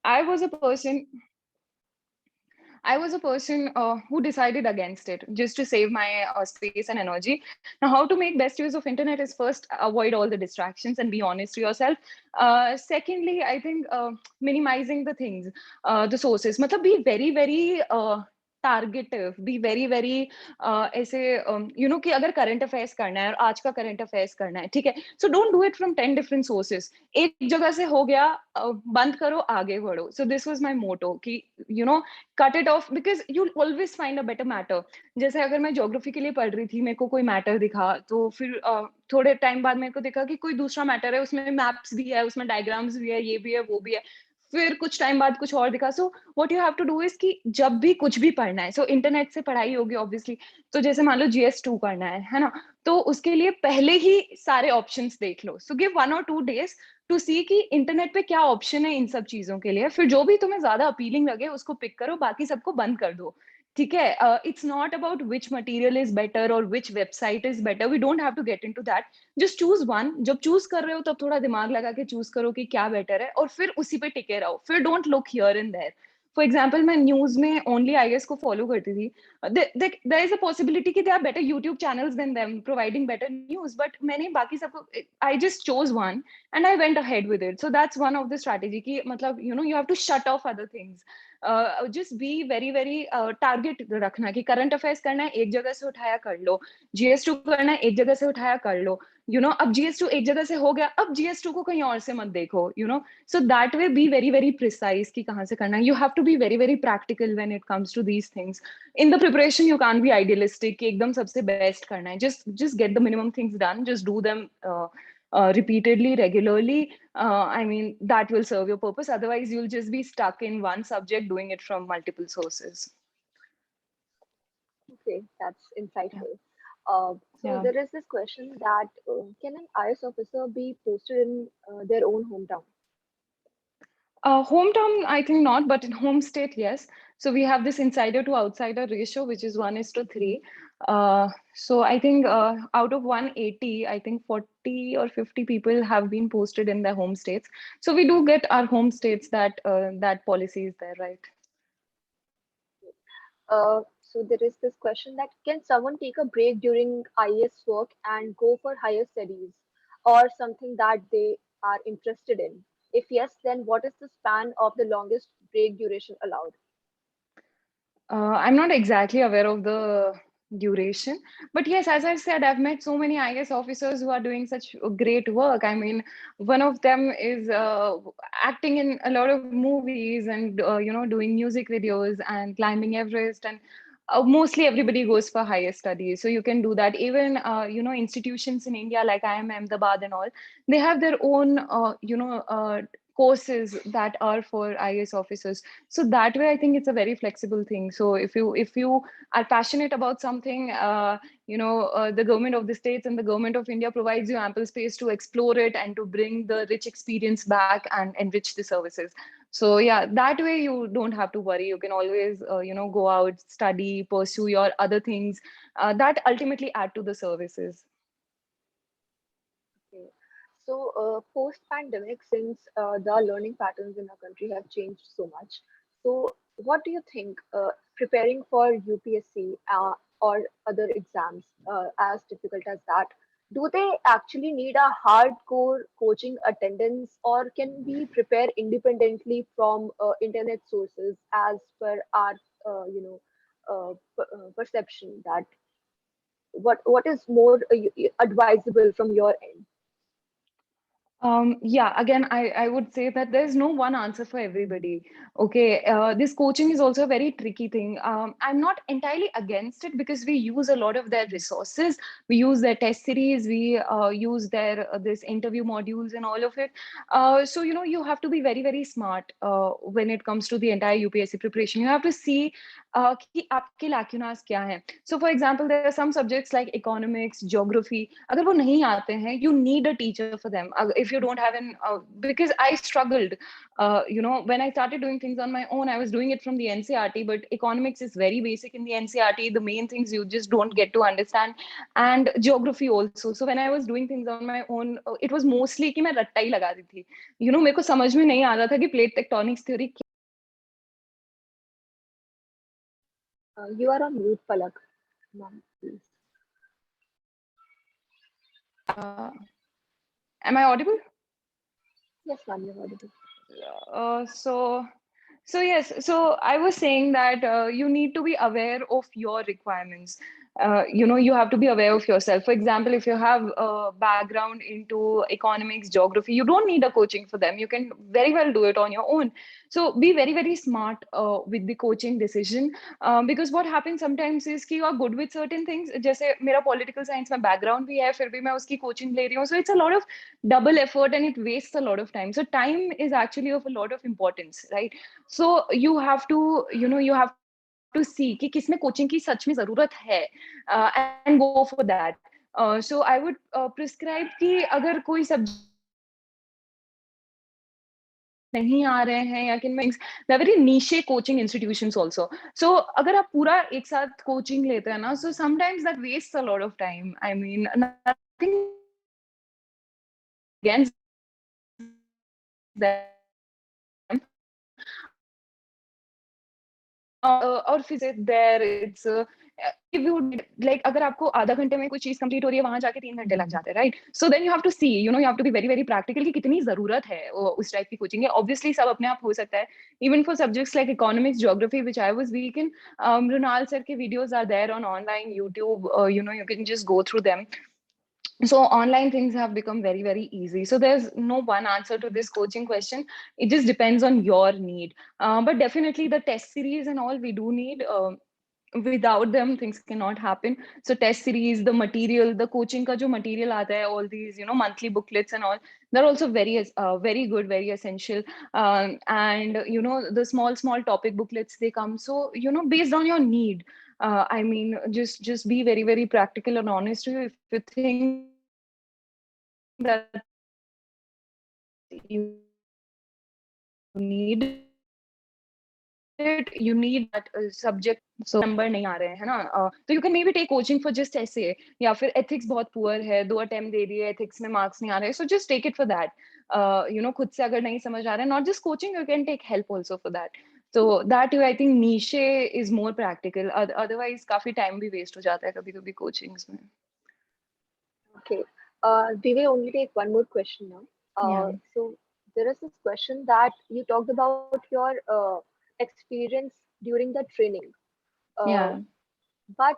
I was a person I was a person who decided against it just to save my space and energy. Now, how to make best use of internet is first avoid all the distractions and be honest to yourself. Secondly, I think minimizing the things, the sources. मतलब be very, very targetive, be very, very ऐसे कि अगर current affairs करना है और आज का current affairs करना है, ठीक है? So don't do it from 10 different sources. एक जगह से हो गया, बंद करो, आगे बढ़ो. So this was my motto कि cut it off, because you'll always find a better matter. जैसे अगर मैं ज्योग्राफी के लिए पढ़ रही थी, मेरे को कोई मैटर दिखा, तो फिर थोड़े टाइम बाद मेरे को दिखा कि कोई दूसरा मैटर है, उसमें मैप्स भी है, उसमें डायग्राम्स भी है, ये भी है, वो भी है. फिर कुछ टाइम बाद कुछ और दिखा. So what you have to do is कि जब भी कुछ भी पढ़ना है, सो इंटरनेट से पढ़ाई होगी ऑब्वियसली. तो जैसे मान लो GS2 करना है ना, तो उसके लिए पहले ही सारे ऑप्शंस देख लो. So give 1 or 2 days to see कि इंटरनेट पे क्या ऑप्शन है इन सब चीजों के लिए. फिर जो भी तुम्हें ज्यादा अपीलिंग लगे उसको पिक करो, बाकी सबको बंद कर दो. ठीक है? It's not about which material is better और which website is better. We don't have to get into that. Just choose one. जब चूज कर रहे हो तब थोड़ा दिमाग लगा के चूज करो कि क्या बेटर है, और फिर उसी पे टिके रहो. फिर don't look here and there. For example, मैं न्यूज में ओनली IAS को फॉलो करती थी. there is a possibility कि there are better YouTube channels than them providing better news, but मैंने बाकी सबको, I just chose one and I went ahead with it. So that's one of the strategy कि मतलब you have to shut off other things. Just be very, very target रखना कि current affairs करना है, एक जगह से उठाया कर लो. GS2 करना है, एक जगह से उठाया कर लो. अब GS2 एक जगह से हो गया, अब GS2 को कहीं और से मत देखो. So that way be very, very precise कि कहाँ से करना है. You have to be very, very practical when it comes to these things. In the preparation you can't be idealistic कि एकदम सबसे best करना है. Just get the minimum things done. Just do them repeatedly, regularly. I mean, that will serve your purpose. Otherwise you'll just be stuck in one subject doing it from multiple sources. Okay, that's insightful. So Yeah. there is this question that can an IS officer be posted in their own hometown? Hometown, I think not, but in home state, yes. So we have this insider to outsider ratio, which is 1:3. So I think out of 180, I think 40 or 50 people have been posted in their home states. So we do get our home states that policy is there, right? So there is this question that can someone take a break during IS work and go for higher studies or something that they are interested in? If yes, then what is the span of the longest break duration allowed? I'm not exactly aware of the duration, but yes, as I said, I've met so many IS officers who are doing such great work. I mean, one of them is acting in a lot of movies and doing music videos and climbing Everest, and mostly everybody goes for higher studies. So you can do that. Even institutions in India like IIM Ahmedabad and all, they have their own courses that are for IAS officers. So that way, I think it's a very flexible thing. So if you are passionate about something, the government of the states and the government of India provides you ample space to explore it and to bring the rich experience back and enrich the services. So yeah, that way you don't have to worry. You can always, go out, study, pursue your other things that ultimately add to the services. Okay. So, post-pandemic, since the learning patterns in our country have changed so much, so what do you think preparing for UPSC or other exams, as difficult as that, do they actually need a hardcore coaching attendance, or can we prepare independently from internet sources as per our, perception that what is more advisable from your end? Yeah, again, I would say that there's no one answer for everybody. Okay, this coaching is also a very tricky thing. I'm not entirely against it because we use a lot of their resources. We use their test series, we use their this interview modules and all of it. So, you have to be very, very smart when it comes to the entire UPSC preparation. You have to see कि आपके lacunas क्या हैं. So, for example, there are some subjects like economics, geography. अगर वो नहीं आते हैं, you need a teacher for them. If you don't have because I struggled, when I started doing things on my own, I was doing it from the NCRT, but economics is very basic in the NCRT. The main things you just don't get to understand, and geography also. So when I was doing things on my own, it was mostly कि मैं रट्टा ही लगा रही थी. मेरे को समझ में नहीं आ रहा था कि plate tectonics theory. You are on mute, Palak. Ma'am, please. Am I audible? Yes, ma'am, you're audible. So yes, so I was saying that you need to be aware of your requirements. You have to be aware of yourself. For example, if you have a background into economics, geography, you don't need a coaching for them. You can very well do it on your own. So be very, very smart with the coaching decision. Because what happens sometimes is कि you are good with certain things. जैसे मेरा political science में background भी है, फिर भी मैं उसकी coaching ले रही हूँ. So it's a lot of double effort and it wastes a lot of time. So time is actually of a lot of importance, right? So you have to, you have to see कि किसमें coaching की सच में जरूरत है, and go for that. So I would prescribe कि अगर कोई subject नहीं आ रहे हैं या किन में they're very niche coaching institutions also. So अगर आप पूरा एक साथ coaching लेते हैं ना, so sometimes that wastes a lot of time. I mean, nothing against them. और फिर से there it's if you like अगर आपको आधा घंटे में कोई चीज कंप्लीट हो रही है वहां जाके 3 घंटे लग जाते हैं, right? So then you have to see, you have to be very very practical कि कितनी जरूरत है उस टाइप की कोचिंग है. ऑब्वियसली सब अपने आप हो सकता है. Even for subjects like economics, geography which I was weak in, Mrinal sir के videos are there on online YouTube. You can just go through them. So online things have become very very easy. So there's no one answer to this coaching question. It just depends on your need. But definitely the test series and all we do need. Without them things cannot happen. So test series, the material, the coaching ka jo material aata hai, all these monthly booklets and all, they're also very good, very essential. And the small topic booklets they come. So based on your need, I mean, just be very very practical and honest to you. If you think that you need that subject, so number नहीं आ रहे हैं, है ना? तो you can maybe take coaching for just essay, या फिर ethics बहुत poor है, 2 attempt दे दिए, ethics में marks नहीं आ रहे, so just take it for that. खुद से अगर नहीं समझ आ रहा है, not just coaching, you can take help also for that. So that way I think niche is more practical. Otherwise काफी time भी waste हो जाता है कभी-कभी coachings में. Okay. We will only take one more question now. Yeah. So there is this question that you talked about your experience during the training. Yeah. But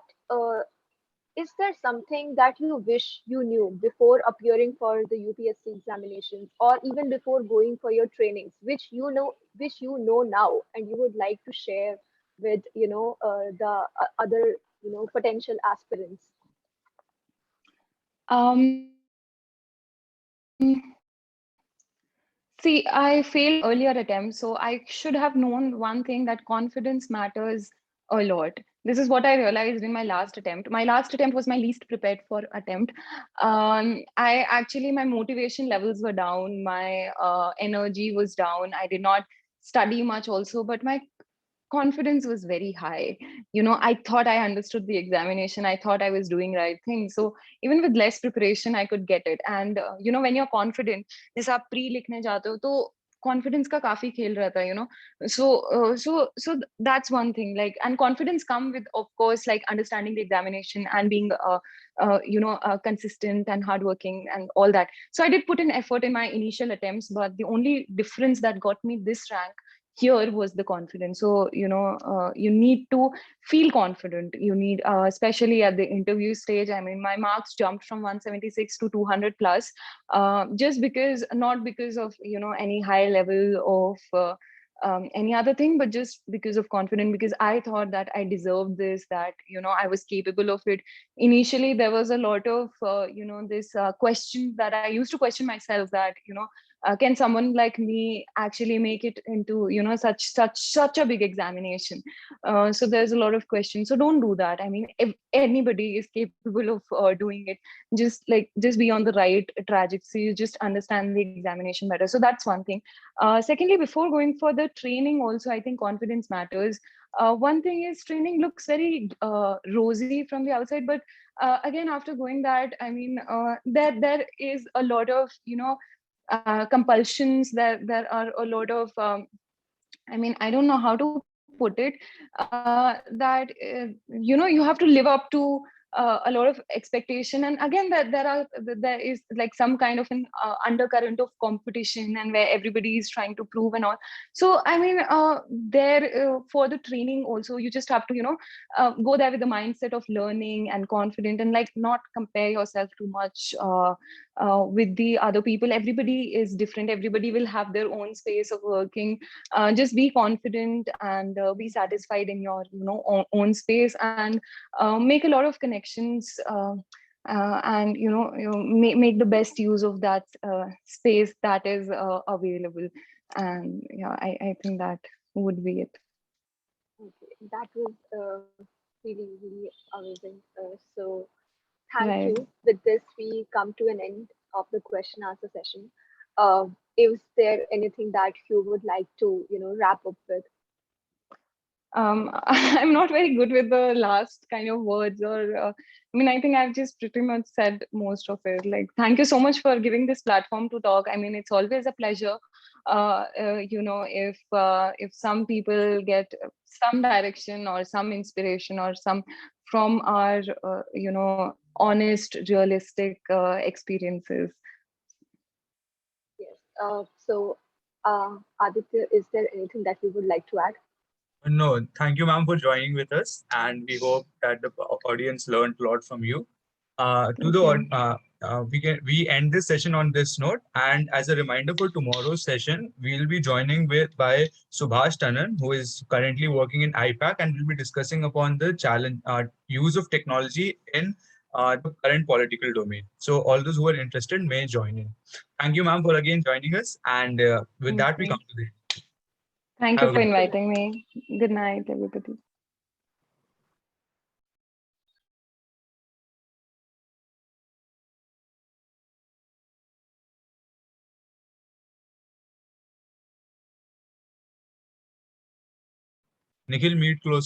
is there something that you wish you knew before appearing for the UPSC examinations, or even before going for your trainings, which you know now, and you would like to share with the other potential aspirants? See, I failed earlier attempts, so I should have known one thing, that confidence matters a lot. This is what I realized in my last attempt. My last attempt was my least prepared for attempt. I actually, my motivation levels were down, my energy was down. I did not study much also, but my confidence was very high. I thought I understood the examination. I thought I was doing right thing. So even with less preparation, I could get it. And when you're confident, जैसे आप pre लिखने जाते हो, तो confidence का काफी खेल रहता है, so that's one thing. Like, and confidence come with, of course, like understanding the examination and being consistent and hardworking and all that. So I did put in effort in my initial attempts, but the only difference that got me this rank here was the confidence. So you need to feel confident. You need, especially at the interview stage, I mean, my marks jumped from 176 to 200 plus, just because, not because of any high level of any other thing, but just because of confidence, because I thought that I deserved this, that I was capable of it. Initially there was a lot of this question that I used to question myself, that can someone like me actually make it into such a big examination? So there's a lot of questions. So don't do that. I mean, if anybody is capable of doing it, just be on the right trajectory, just understand the examination better. So that's one thing. Secondly, before going for the training also, I think confidence matters. One thing is, training looks very rosy from the outside, but again, after going that, I mean, there is a lot of compulsions. There are a lot of I mean, I don't know how to put it, that you have to live up to a lot of expectation. And again, that there is like some kind of an undercurrent of competition, and where everybody is trying to prove and all. So I mean, for the training also, you just have to go there with the mindset of learning and confident, and like not compare yourself too much with the other people. Everybody is different. Everybody will have their own space of working. Just be confident and be satisfied in your own space, and make a lot of connections, and make the best use of that space that is available. And yeah, I think that would be it. Okay, that was really, really amazing. So thank Right. you. With this, we come to an end of the question answer session. Is there anything that you would like to, wrap up with? I'm not very good with the last kind of words, or I mean, I think I've just pretty much said most of it. Like, thank you so much for giving this platform to talk. I mean, it's always a pleasure. If some people get some direction or some inspiration or some from our honest, realistic experiences. Yes. Aditya, is there anything that you would like to add? No, thank you, ma'am, for joining with us, and we hope that the audience learned a lot from you. To Thank the you. we end this session on this note, and as a reminder for tomorrow's session, we'll be joining by Subhash Tanan, who is currently working in IPAC, and we'll be discussing upon the challenge use of technology in the current political domain. So all those who are interested may join in. Thank you, ma'am, for again joining us, and with Thank that we you. come to the Thank have you a for good inviting me. Good night, everybody. Nikhil, meet close.